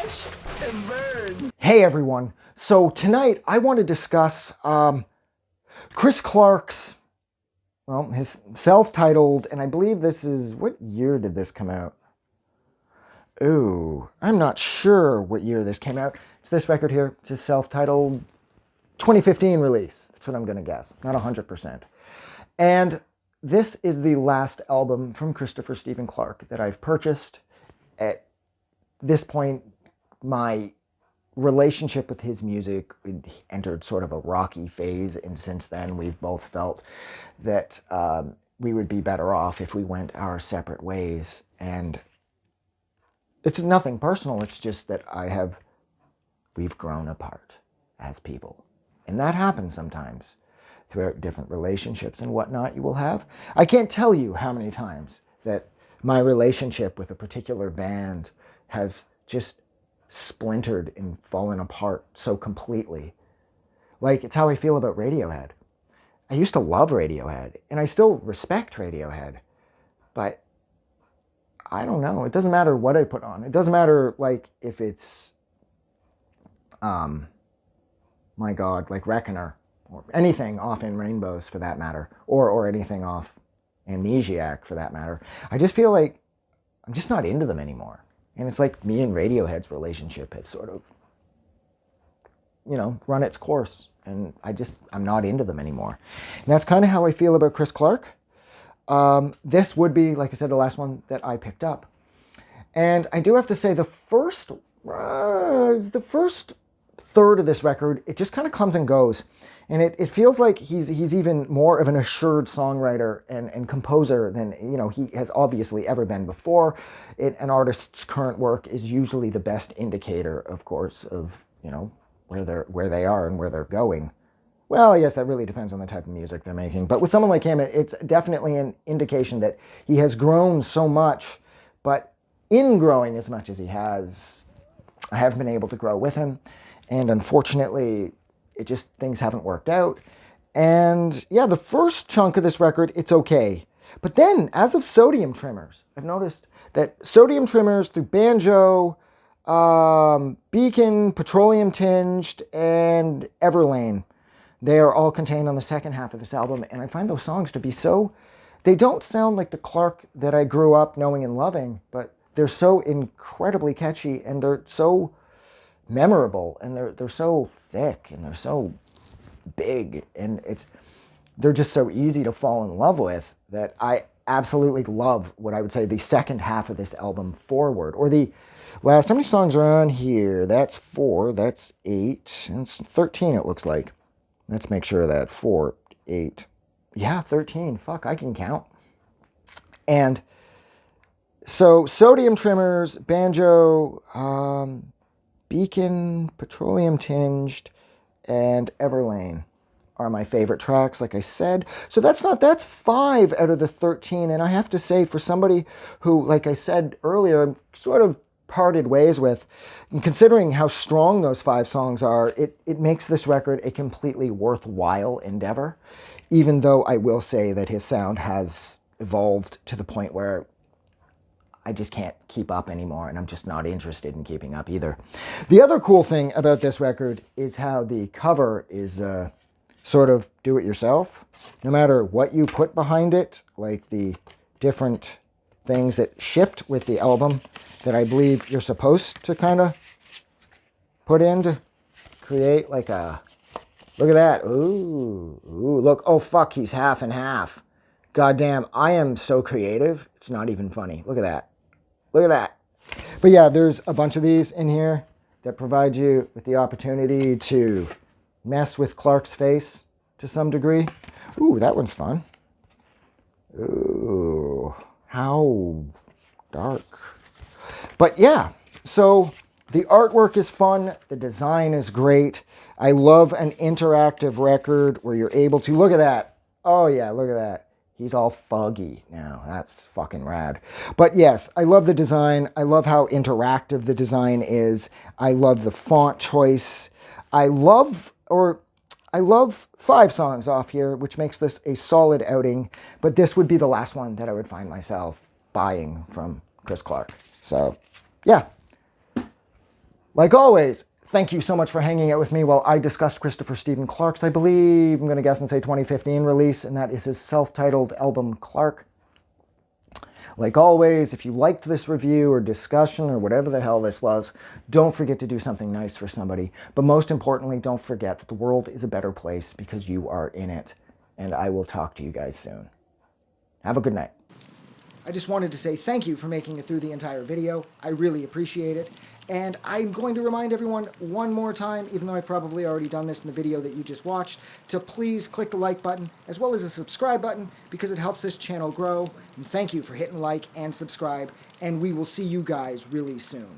Watch and burn. Hey everyone, so tonight I want to discuss Chris Clark's, well, his self-titled, and I believe this is, what year did this come out? Ooh, I'm not sure what year this came out. It's this record here, it's his self-titled 2015 release. That's what I'm going to guess, not 100%. And this is the last album from Christopher Stephen Clark that I've purchased. At this point, my relationship with his music entered sort of a rocky phase, and since then we've both felt that we would be better off if we went our separate ways. And it's nothing personal, it's just that we've grown apart as people. And that happens sometimes throughout different relationships and whatnot you will have. I can't tell you how many times that my relationship with a particular band has just splintered and fallen apart so completely. Like, it's how I feel about Radiohead. I used to love Radiohead, and I still respect Radiohead, but I don't know. It doesn't matter what I put on. It doesn't matter, like, if it's, my God, like Reckoner, or anything off In Rainbows for that matter, or anything off Amnesiac for that matter. I just feel like I'm just not into them anymore. And it's like me and Radiohead's relationship has sort of, run its course. And I'm not into them anymore. And that's kind of how I feel about Chris Clark. This would be, like I said, the last one that I picked up. And I do have to say the first third of this record, it just kind of comes and goes. And it feels like he's even more of an assured songwriter and composer than he has obviously ever been before. An artist's current work is usually the best indicator, of course, of where they are and where they're going. Well, I guess that really depends on the type of music they're making. But with someone like him, it's definitely an indication that he has grown so much. But in growing as much as he has, I haven't been able to grow with him. And unfortunately, things haven't worked out. And yeah, the first chunk of this record, it's okay. But then, as of Sodium Tremors, I've noticed that Sodium Tremors through Banjo, Beacon, Petroleum Tinged, and Everlane, they are all contained on the second half of this album. And I find those songs to be they don't sound like the Clark that I grew up knowing and loving, but they're so incredibly catchy, and they're so memorable, and they're so thick, and they're so big, and they're just so easy to fall in love with, that I absolutely love what I would say the second half of this album forward, or the last, how many songs are on here? That's 4, that's 8, and it's 13 it looks like. Let's make sure of that. 4, 8, yeah, 13, fuck, I can count. And so Sodium Tremors, Banjo, Beacon, Petroleum Tinged, and Everlane are my favorite tracks, like I said. So that's 5 out of the 13. And I have to say, for somebody who, like I said earlier, I'm sort of parted ways with, and considering how strong those 5 songs are, it makes this record a completely worthwhile endeavor, even though I will say that his sound has evolved to the point where I just can't keep up anymore, and I'm just not interested in keeping up either. The other cool thing about this record is how the cover is sort of do-it-yourself. No matter what you put behind it, like the different things that shipped with the album that I believe you're supposed to kind of put in to create like a... Look at that. Ooh, look. Oh, fuck, he's half and half. Goddamn, I am so creative. It's not even funny. Look at that. Look at that. But yeah, there's a bunch of these in here that provide you with the opportunity to mess with Clark's face to some degree. Ooh, that one's fun. Ooh, how dark. But yeah, so the artwork is fun. The design is great. I love an interactive record where you're able to... Look at that. Oh yeah, look at that. He's all foggy now. That's fucking rad. But yes, I love the design. I love how interactive the design is. I love the font choice. I love 5 songs off here, which makes this a solid outing. But this would be the last one that I would find myself buying from Chris Clark. So, yeah. Like always, thank you so much for hanging out with me while I discussed Christopher Stephen Clark's, I believe, I'm going to guess and say 2015 release, and that is his self-titled album, Clark. Like always, if you liked this review or discussion or whatever the hell this was, don't forget to do something nice for somebody. But most importantly, don't forget that the world is a better place because you are in it. And I will talk to you guys soon. Have a good night. I just wanted to say thank you for making it through the entire video. I really appreciate it. And I'm going to remind everyone one more time, even though I've probably already done this in the video that you just watched, to please click the like button as well as the subscribe button because it helps this channel grow. And thank you for hitting like and subscribe, and we will see you guys really soon.